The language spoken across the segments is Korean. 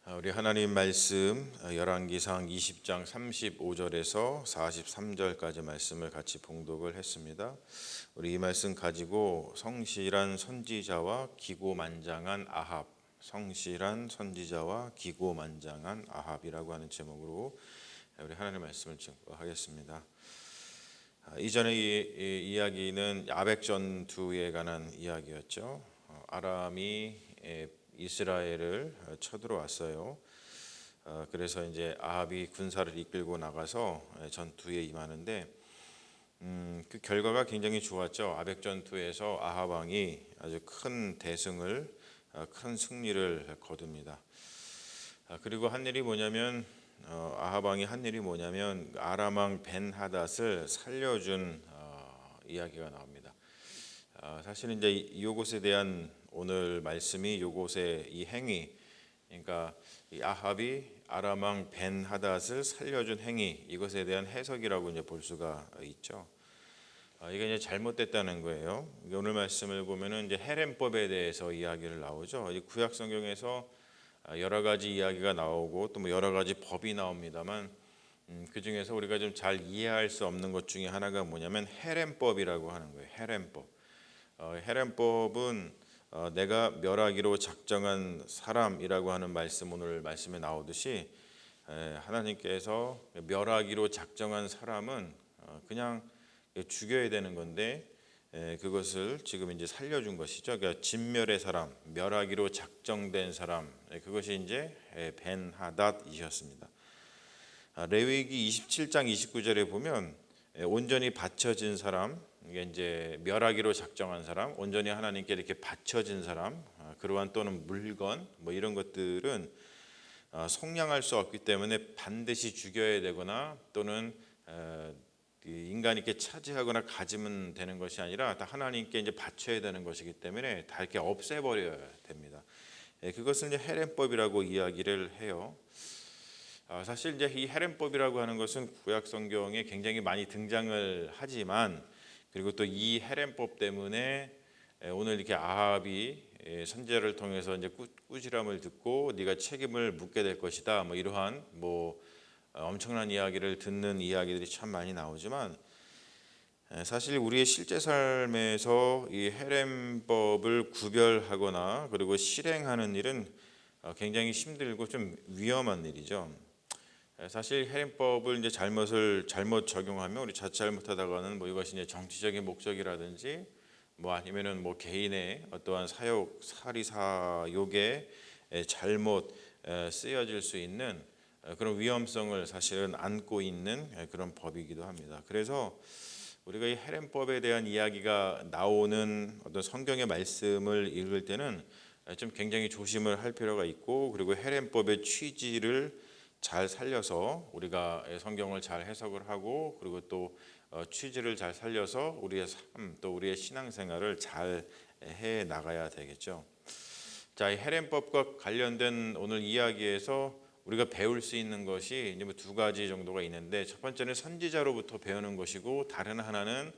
우리 하나님 말씀 열왕기상 20장 35절에서 43절까지 말씀을 같이 봉독을 했습니다. 우리 이 말씀 가지고 성실한 선지자와 기고만장한 아합, 성실한 선지자와 기고만장한 아합이라고 하는 제목으로 우리 하나님 말씀을 증거하겠습니다. 이전의 이 이야기는 야백 전투에 관한 이야기였죠. 아람이 이스라엘을 쳐들어왔어요. 그래서 이제 아합이 군사를 이끌고 나가서 전투에 임하는데 그 결과가 굉장히 좋았죠. 아벡 전투에서 아합 왕이 아주 큰 대승을 큰 승리를 거둡니다. 그리고 한 일이 뭐냐면 아합 왕이 한 일이 뭐냐면 아람 왕 벤하닷을 살려준 이야기가 나옵니다. 사실은 이제 이곳에 대한 오늘 말씀이 이곳의 이 행위, 그러니까 이 아합이 아람 왕 벤하닷을 살려준 행위, 이것에 대한 해석이라고 이제 볼 수가 있죠. 이게 이제 잘못됐다는 거예요. 오늘 말씀을 보면은 이제 헤렘법에 대해서 이야기를 나오죠. 이 구약 성경에서 여러 가지 이야기가 나오고 또 뭐 여러 가지 법이 나옵니다만 그 중에서 우리가 좀 잘 이해할 수 없는 것 중에 하나가 뭐냐면 헤렘법이라고 하는 거예요. 헤렘법. 헤렘법은 내가 멸하기로 작정한 사람이라고 하는 말씀, 오늘 말씀에 나오듯이 하나님께서 멸하기로 작정한 사람은 그냥 죽여야 되는 건데 그것을 지금 이제 살려준 것이죠. 그러니까 진멸의 사람, 멸하기로 작정된 사람, 그것이 이제 벤하닷이셨습니다. 레위기 27장 29절에 보면 온전히 바쳐진 사람, 이게 이제 멸하기로 작정한 사람, 온전히 하나님께 이렇게 바쳐진 사람, 그러한 또는 물건 뭐 이런 것들은 속량할 수 없기 때문에 반드시 죽여야 되거나 또는 인간이 이렇게 차지하거나 가지면 되는 것이 아니라 다 하나님께 이제 바쳐야 되는 것이기 때문에 다 이렇게 없애버려야 됩니다. 그것은 이제 헤렘법이라고 이야기를 해요. 사실 이제 이 헤렘법이라고 하는 것은 구약 성경에 굉장히 많이 등장을 하지만 그리고 또 이 헤렘법 때문에 오늘 이렇게 아합이 선지자를 통해서 이제 꾸지람을 듣고 네가 책임을 묻게 될 것이다. 뭐 이러한 뭐 엄청난 이야기를 듣는 이야기들이 참 많이 나오지만 사실 우리의 실제 삶에서 이 헤렘법을 구별하거나 그리고 실행하는 일은 굉장히 힘들고 좀 위험한 일이죠. 사실 헤렘법을 이제 잘못 적용하면 우리 잘못하다가는 뭐 이것이 이제 정치적인 목적이라든지 뭐 아니면은 뭐 개인의 어떠한 사욕에 잘못 쓰여질 수 있는 그런 위험성을 사실은 안고 있는 그런 법이기도 합니다. 그래서 우리가 이 헤렘법에 대한 이야기가 나오는 어떤 성경의 말씀을 읽을 때는 좀 굉장히 조심을 할 필요가 있고 그리고 헤렘법의 취지를 잘 살려서 우리가 성경을 잘 해석을 하고 그리고 또 취지를 잘 살려서 우리의 삶 또 우리의 신앙생활을 잘 해 나가야 되겠죠. 자, 이 헤렘법과 관련된 오늘 이야기에서 우리가 배울 수 있는 것이 이제 뭐 두 가지 정도가 있는데 첫 번째는 선지자로부터 배우는 것이고 다른 하나는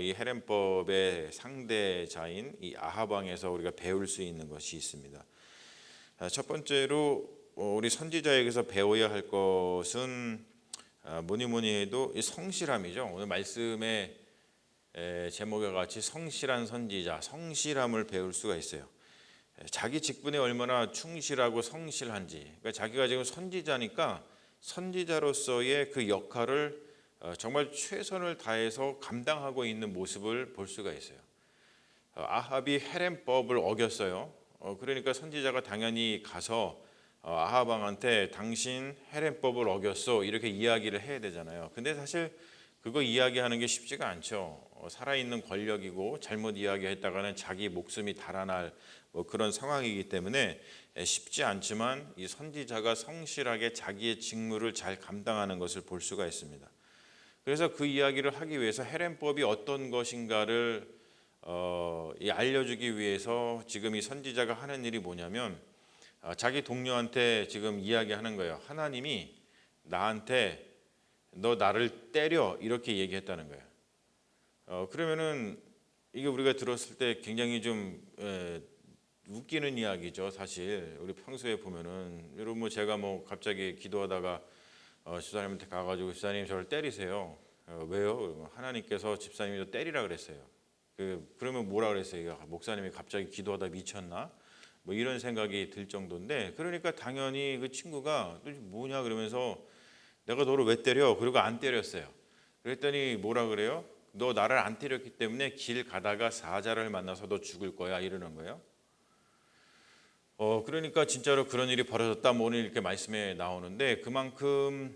이 헤렘법의 상대자인 이 아합 왕에서 우리가 배울 수 있는 것이 있습니다. 첫 번째로 우리 선지자에게서 배워야 할 것은 뭐니 해도 이 성실함이죠. 오늘 말씀의 제목과 같이 성실한 선지자, 성실함을 배울 수가 있어요. 자기 직분에 얼마나 충실하고 성실한지, 그러니까 자기가 지금 선지자니까 선지자로서의 그 역할을 정말 최선을 다해서 감당하고 있는 모습을 볼 수가 있어요. 아합이 헤렘법을 어겼어요. 그러니까 선지자가 당연히 가서 아합 왕한테 당신 헤렘법을 어겼어 이렇게 이야기를 해야 되잖아요. 근데 사실 그거 이야기하는 게 쉽지가 않죠. 살아있는 권력이고 잘못 이야기했다가는 자기 목숨이 달아날 뭐 그런 상황이기 때문에 쉽지 않지만 이 선지자가 성실하게 자기의 직무를 잘 감당하는 것을 볼 수가 있습니다. 그래서 그 이야기를 하기 위해서 헤렘법이 어떤 것인가를 알려주기 위해서 지금 이 선지자가 하는 일이 뭐냐면 자기 동료한테 지금 이야기하는 거예요. 하나님이 나한테 너 나를 때려 이렇게 얘기했다는 거예요. 그러면은 이게 우리가 들었을 때 굉장히 좀 웃기는 이야기죠. 사실 우리 평소에 보면은 여러분 뭐 제가 뭐 갑자기 기도하다가 집사님한테 가가지고 집사님 저를 때리세요. 왜요? 하나님께서 집사님이 저 때리라 그랬어요. 그러면 뭐라 그랬어요? 목사님이 갑자기 기도하다 미쳤나? 뭐 이런 생각이 들 정도인데, 그러니까 당연히 그 친구가 또 뭐냐 그러면서 내가 너를 왜 때려? 그리고 안 때렸어요. 그랬더니 뭐라 그래요? 너 나를 안 때렸기 때문에 길 가다가 사자를 만나서 너 죽을 거야 이러는 거예요. 그러니까 진짜로 그런 일이 벌어졌다 뭐 오늘 이렇게 말씀에 나오는데, 그만큼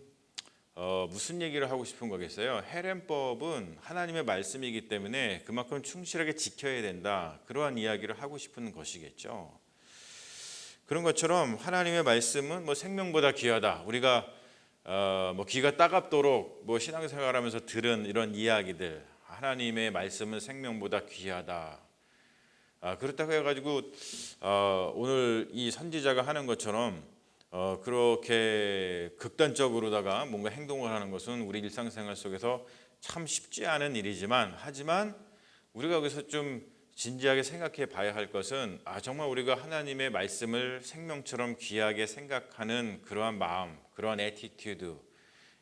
무슨 얘기를 하고 싶은 거겠어요? 헤렘법은 하나님의 말씀이기 때문에 그만큼 충실하게 지켜야 된다, 그러한 이야기를 하고 싶은 것이겠죠. 그런 것처럼 하나님의 말씀은 뭐 생명보다 귀하다. 우리가 뭐 귀가 따갑도록 뭐 신앙생활하면서 들은 이런 이야기들, 하나님의 말씀은 생명보다 귀하다. 그렇다고 해가지고 오늘 이 선지자가 하는 것처럼 그렇게 극단적으로다가 뭔가 행동을 하는 것은 우리 일상생활 속에서 참 쉽지 않은 일이지만, 하지만 우리가 여기서 좀 진지하게 생각해 봐야 할 것은 정말 우리가 하나님의 말씀을 생명처럼 귀하게 생각하는 그러한 마음, 그러한 애티튜드,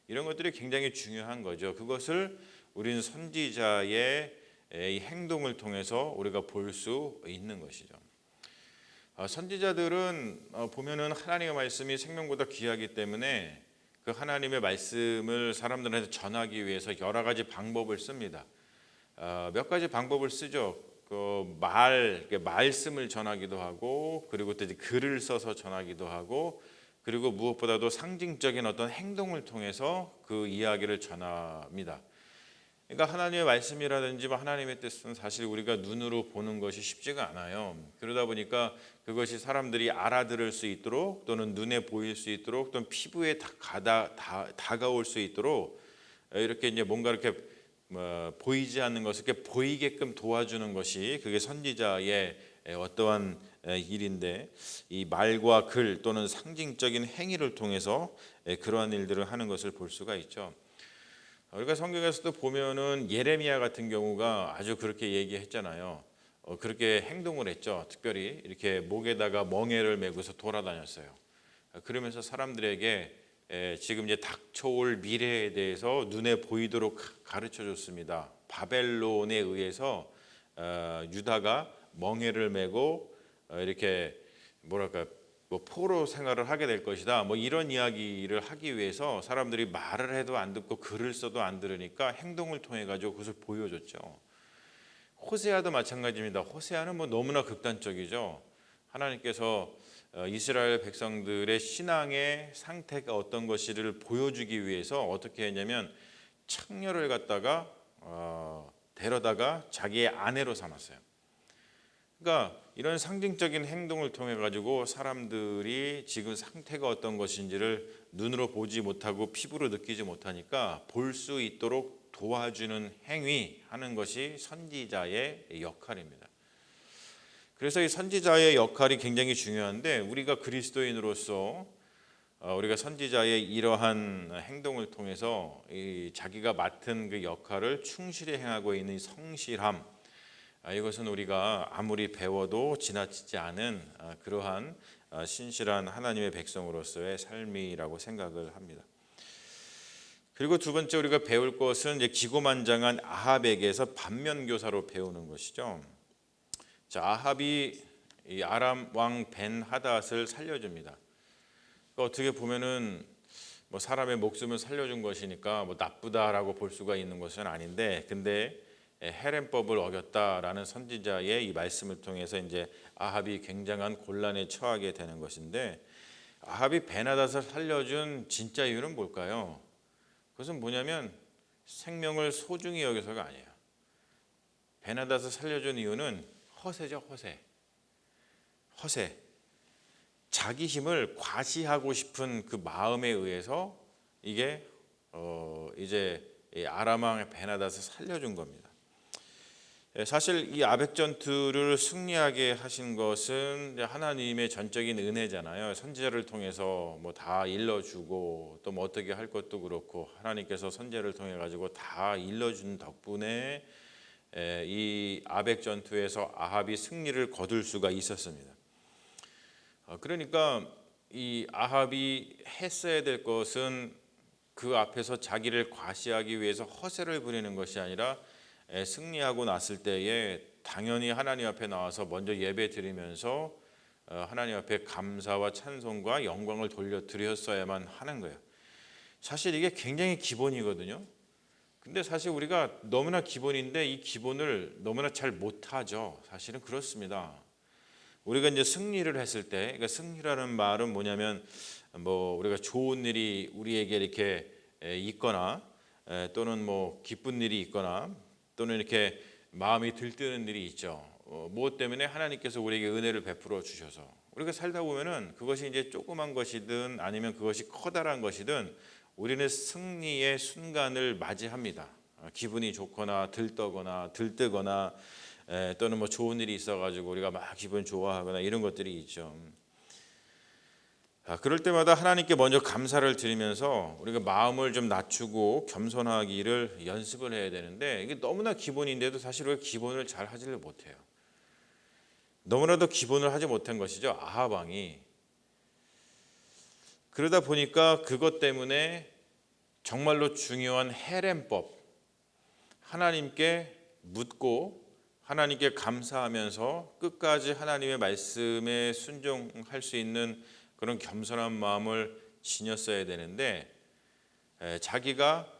이런 것들이 굉장히 중요한 거죠. 그것을 우리는 선지자의 이 행동을 통해서 우리가 볼 수 있는 것이죠. 선지자들은 보면은 하나님의 말씀이 생명보다 귀하기 때문에 그 하나님의 말씀을 사람들한테 전하기 위해서 여러 가지 방법을 씁니다. 몇 가지 방법을 쓰죠. 말씀을 전하기도 하고, 그리고 또 이제 글을 써서 전하기도 하고, 그리고 무엇보다도 상징적인 어떤 행동을 통해서 그 이야기를 전합니다. 그러니까 하나님의 말씀이라든지 하나님의 뜻은 사실 우리가 눈으로 보는 것이 쉽지가 않아요. 그러다 보니까 그것이 사람들이 알아들을 수 있도록, 또는 눈에 보일 수 있도록, 또는 피부에 다가올 수 있도록 이렇게 이제 뭔가 이렇게 보이지 않는 것을 이렇게 보이게끔 도와주는 것이 그게 선지자의 어떠한 일인데, 이 말과 글 또는 상징적인 행위를 통해서 그러한 일들을 하는 것을 볼 수가 있죠. 우리가 성경에서도 보면은 예레미야 같은 경우가 아주 그렇게 얘기했잖아요. 그렇게 행동을 했죠. 특별히 이렇게 목에다가 멍에를 메고서 돌아다녔어요. 그러면서 사람들에게 지금 이제 닥쳐올 미래에 대해서 눈에 보이도록 가르쳐 줬습니다. 바벨론에 의해서 유다가 멍에를 메고 이렇게 뭐랄까 뭐 포로 생활을 하게 될 것이다, 뭐 이런 이야기를 하기 위해서 사람들이 말을 해도 안 듣고 글을 써도 안 들으니까 행동을 통해 가지고 그것을 보여줬죠. 호세아도 마찬가지입니다. 호세아는 뭐 너무나 극단적이죠. 하나님께서 이스라엘 백성들의 신앙의 상태가 어떤 것인지를 보여주기 위해서 어떻게 했냐면 창녀를 갖다가 데려다가 자기의 아내로 삼았어요. 그러니까 이런 상징적인 행동을 통해 가지고 사람들이 지금 상태가 어떤 것인지를 눈으로 보지 못하고 피부로 느끼지 못하니까 볼 수 있도록 도와주는 행위하는 것이 선지자의 역할입니다. 그래서 이 선지자의 역할이 굉장히 중요한데, 우리가 그리스도인으로서 우리가 선지자의 이러한 행동을 통해서 자기가 맡은 그 역할을 충실히 행하고 있는 성실함, 이것은 우리가 아무리 배워도 지나치지 않은 그러한 신실한 하나님의 백성으로서의 삶이라고 생각을 합니다. 그리고 두 번째 우리가 배울 것은 이제 기고만장한 아합에게서 반면교사로 배우는 것이죠. 자, 아합이 이 아람 왕 벤하닷을 살려줍니다. 그러니까 어떻게 보면은 뭐 사람의 목숨을 살려준 것이니까 뭐 나쁘다라고 볼 수가 있는 것은 아닌데, 근데 헤렘법을 어겼다라는 선지자의 이 말씀을 통해서 이제 아합이 굉장한 곤란에 처하게 되는 것인데, 아합이 벤하닷을 살려준 진짜 이유는 뭘까요? 그것은 뭐냐면 생명을 소중히 여겨서가 아니에요. 벤하닷을 살려준 이유는 허세죠, 허세. 자기 힘을 과시하고 싶은 그 마음에 의해서 이게 이제 아람 왕 벤하닷을 살려준 겁니다. 사실 이 아벡 전투를 승리하게 하신 것은 하나님의 전적인 은혜잖아요. 선지자를 통해서 뭐 다 일러주고, 또 뭐 어떻게 할 것도 그렇고 하나님께서 선지자를 통해 가지고 다 일러준 덕분에 이 아벡 전투에서 아합이 승리를 거둘 수가 있었습니다. 그러니까 이 아합이 했어야 될 것은 그 앞에서 자기를 과시하기 위해서 허세를 부리는 것이 아니라 승리하고 났을 때에 당연히 하나님 앞에 나와서 먼저 예배 드리면서 하나님 앞에 감사와 찬송과 영광을 돌려드렸어야만 하는 거예요. 사실 이게 굉장히 기본이거든요. 근데 사실 우리가 너무나 기본인데 이 기본을 너무나 잘 못하죠. 사실은 그렇습니다. 우리가 이제 승리를 했을 때, 그러니까 승리라는 말은 뭐냐면 뭐 우리가 좋은 일이 우리에게 이렇게 있거나 또는 뭐 기쁜 일이 있거나 또는 이렇게 마음이 들뜨는 일이 있죠. 무엇 때문에 하나님께서 우리에게 은혜를 베풀어 주셔서 우리가 살다 보면은 그것이 이제 조그만 것이든 아니면 그것이 커다란 것이든 우리는 승리의 순간을 맞이합니다. 기분이 좋거나 들뜨거나 또는 뭐 좋은 일이 있어가지고 우리가 막 기분 좋아하거나 이런 것들이 있죠. 그럴 때마다 하나님께 먼저 감사를 드리면서 우리가 마음을 좀 낮추고 겸손하기를 연습을 해야 되는데 이게 너무나 기본인데도 사실 우리가 기본을 잘 하지를 못해요. 너무나도 기본을 하지 못한 것이죠. 아합 왕이. 그러다 보니까 그것 때문에 정말로 중요한 헤렘법, 하나님께 묻고 하나님께 감사하면서 끝까지 하나님의 말씀에 순종할 수 있는 그런 겸손한 마음을 지녔어야 되는데 자기가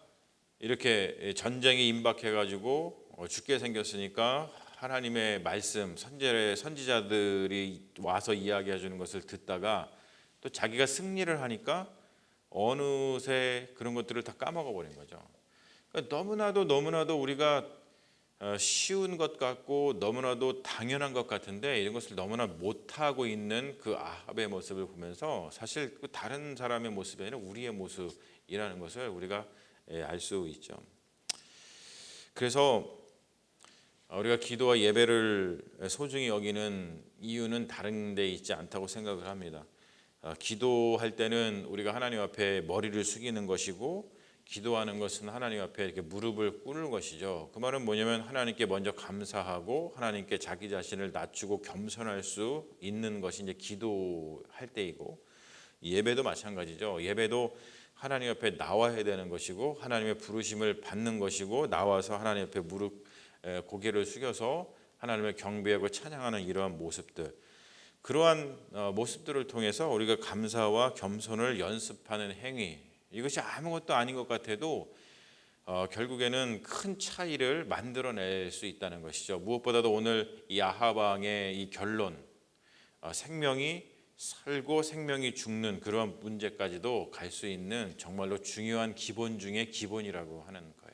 이렇게 전쟁에 임박해 가지고 죽게 생겼으니까 하나님의 말씀 선지자들이 와서 이야기해 주는 것을 듣다가 또 자기가 승리를 하니까 어느새 그런 것들을 다 까먹어 버린 거죠. 그러니까 너무나도 우리가 쉬운 것 같고 너무나도 당연한 것 같은데 이런 것을 너무나 못하고 있는 그 아합의 모습을 보면서 사실 그 다른 사람의 모습이 아니라 우리의 모습이라는 것을 우리가 알 수 있죠. 그래서 우리가 기도와 예배를 소중히 여기는 이유는 다른 데 있지 않다고 생각을 합니다. 기도할 때는 우리가 하나님 앞에 머리를 숙이는 것이고 기도하는 것은 하나님 앞에 이렇게 무릎을 꿇는 것이죠. 그 말은 뭐냐면 하나님께 먼저 감사하고 하나님께 자기 자신을 낮추고 겸손할 수 있는 것이 이제 기도할 때이고 예배도 마찬가지죠. 예배도 하나님 앞에 나와야 되는 것이고 하나님의 부르심을 받는 것이고 나와서 하나님 앞에 고개를 숙여서 하나님을 경배하고 찬양하는 이러한 모습들, 그러한 모습들을 통해서 우리가 감사와 겸손을 연습하는 행위, 이것이 아무것도 아닌 것 같아도 결국에는 큰 차이를 만들어낼 수 있다는 것이죠. 무엇보다도 오늘 이 아합 왕의 이 결론, 생명이 살고 생명이 죽는 그런 문제까지도 갈 수 있는 정말로 중요한 기본 중의 기본이라고 하는 거예요.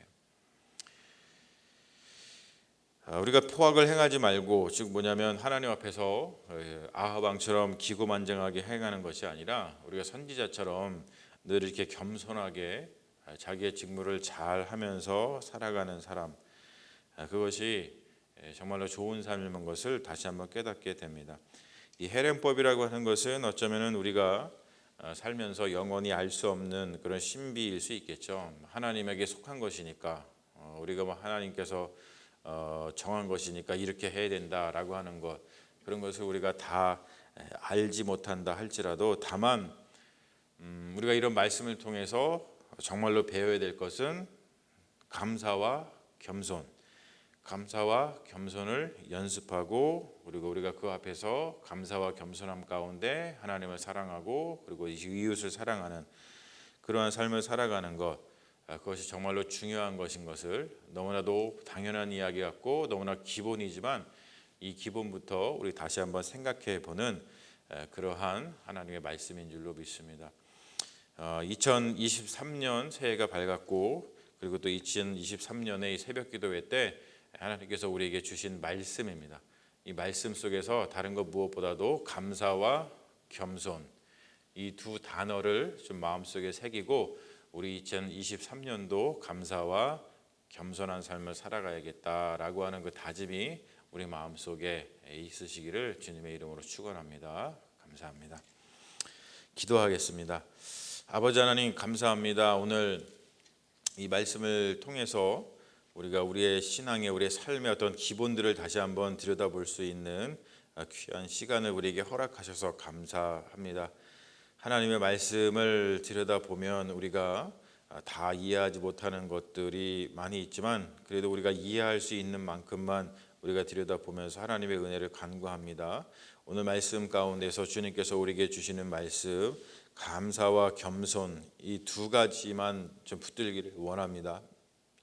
우리가 포악을 행하지 말고, 즉 뭐냐면 하나님 앞에서 아합 왕처럼 기고만장하게 행하는 것이 아니라 우리가 선지자처럼 늘 이렇게 겸손하게 자기의 직무를 잘 하면서 살아가는 사람, 그것이 정말로 좋은 삶인 것을 다시 한번 깨닫게 됩니다. 이 헤렘법이라고 하는 것은 어쩌면은 우리가 살면서 영원히 알 수 없는 그런 신비일 수 있겠죠. 하나님에게 속한 것이니까 우리가 뭐 하나님께서 정한 것이니까 이렇게 해야 된다라고 하는 것, 그런 것을 우리가 다 알지 못한다 할지라도 다만 우리가 이런 말씀을 통해서 정말로 배워야 될 것은 감사와 겸손을 연습하고, 그리고 우리가 그 앞에서 감사와 겸손함 가운데 하나님을 사랑하고 그리고 이웃을 사랑하는 그러한 삶을 살아가는 것, 그것이 정말로 중요한 것인 것을 너무나도 당연한 이야기 같고 너무나 기본이지만 이 기본부터 우리 다시 한번 생각해 보는 그러한 하나님의 말씀인 줄로 믿습니다. 2023년 새해가 밝았고 그리고 또 2023년의 이 새벽 기도회 때 하나님께서 우리에게 주신 말씀입니다. 이 말씀 속에서 다른 것 무엇보다도 감사와 겸손, 이 두 단어를 좀 마음속에 새기고 우리 2023년도 감사와 겸손한 삶을 살아가야겠다라고 하는 그 다짐이 우리 마음속에 있으시기를 주님의 이름으로 축원합니다. 감사합니다. 기도하겠습니다. 아버지 하나님, 감사합니다. 오늘 이 말씀을 통해서 우리가 우리의 신앙의 우리의 삶의 어떤 기본들을 다시 한번 들여다볼 수 있는 귀한 시간을 우리에게 허락하셔서 감사합니다. 하나님의 말씀을 들여다보면 우리가 다 이해하지 못하는 것들이 많이 있지만 그래도 우리가 이해할 수 있는 만큼만 우리가 들여다보면서 하나님의 은혜를 간구합니다. 오늘 말씀 가운데서 주님께서 우리에게 주시는 말씀 감사와 겸손 이 두 가지만 좀 붙들기를 원합니다.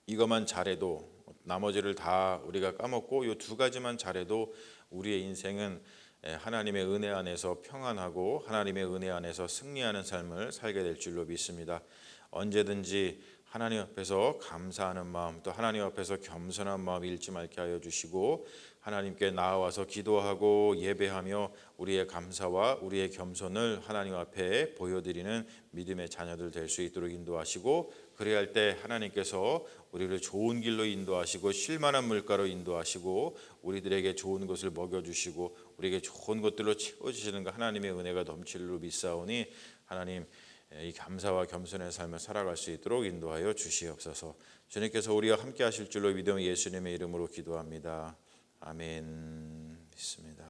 이것만 잘해도 나머지를 다 우리가 까먹고 이 두 가지만 잘해도 우리의 인생은 하나님의 은혜 안에서 평안하고 하나님의 은혜 안에서 승리하는 삶을 살게 될 줄로 믿습니다. 언제든지 하나님 앞에서 감사하는 마음 또 하나님 앞에서 겸손한 마음 잃지 말게 하여 주시고 하나님께 나아와서 기도하고 예배하며 우리의 감사와 우리의 겸손을 하나님 앞에 보여드리는 믿음의 자녀들 될 수 있도록 인도하시고 그래야 할 때 하나님께서 우리를 좋은 길로 인도하시고 쉴만한 물가로 인도하시고 우리들에게 좋은 것을 먹여주시고 우리에게 좋은 것들로 채워주시는 것 하나님의 은혜가 넘칠로 믿사오니 하나님 이 감사와 겸손의 삶을 살아갈 수 있도록 인도하여 주시옵소서. 주님께서 우리와 함께 하실 줄로 믿음 예수님의 이름으로 기도합니다. 아멘. 믿습니다.